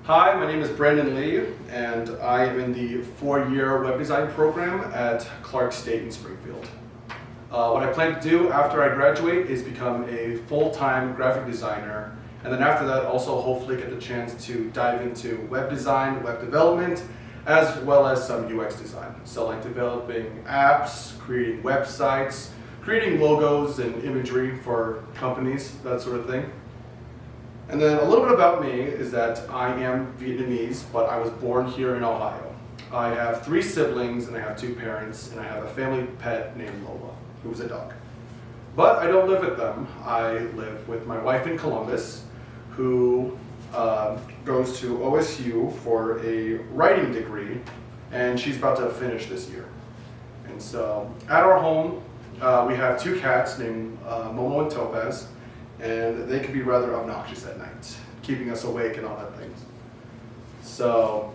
Hi, my name is Brandon Lee, and I am in the 4-year web design program at Clark State in Springfield. What I plan to do after I graduate is become a full-time graphic designer, and then after that also hopefully get the chance to dive into web design, web development, as well as some UX design. So like developing apps, creating websites, creating logos and imagery for companies, that sort of thing. And then a little bit about me is that I am Vietnamese, but I was born here in Ohio. I have 3 siblings and I have 2 parents, and I have a family pet named Lola, who's a dog. But I don't live with them. I live with my wife in Columbus, who goes to OSU for a writing degree, and she's about to finish this year. And so at our home, we have 2 cats named Momo and Topaz, and they can be rather obnoxious at night, keeping us awake and all that things. So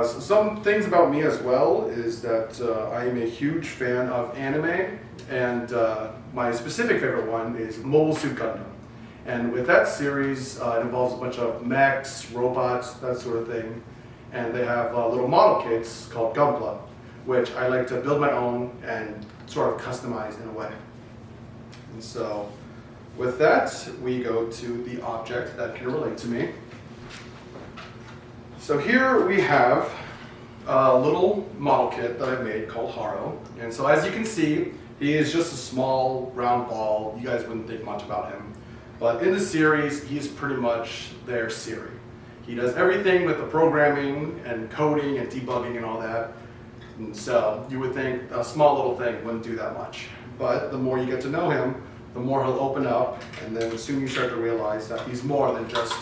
some things about me as well is that I am a huge fan of anime, and my specific favorite one is Mobile Suit Gundam. And with that series, it involves a bunch of mechs, robots, that sort of thing. And they have little model kits called Gunpla, which I like to build my own and sort of customize in a way. And so with that, we go to the object that can relate to me. So here we have a little model kit that I made called Haro. And so as you can see, he is just a small round ball. You guys wouldn't think much about him. But in the series, he's pretty much their Siri. He does everything with the programming and coding and debugging and all that. And so you would think a small little thing wouldn't do that much. But the more you get to know him, the more he'll open up, and then soon you start to realize that he's more than just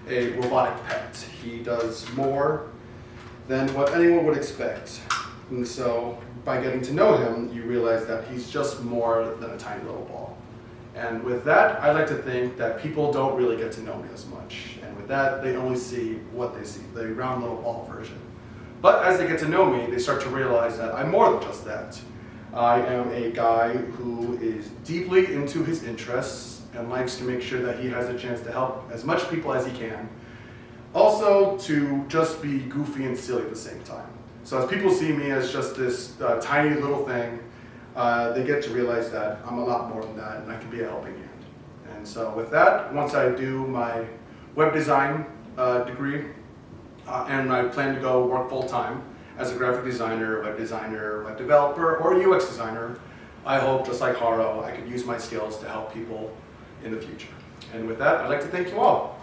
a robotic pet. He does more than what anyone would expect. And so by getting to know him, you realize that he's just more than a tiny little ball. And with that, I like to think that people don't really get to know me as much. And with that, they only see what they see, the round little ball version. But as they get to know me, they start to realize that I'm more than just that. I am a guy who is deeply into his interests and likes to make sure that he has a chance to help as much people as he can. Also, to just be goofy and silly at the same time. So as people see me as just this tiny little thing, they get to realize that I'm a lot more than that, and I can be a helping hand. And so with that, once I do my web design degree, and I plan to go work full-time as a graphic designer, web developer, or a UX designer, I hope, just like Haro, I could use my skills to help people in the future. And with that, I'd like to thank you all.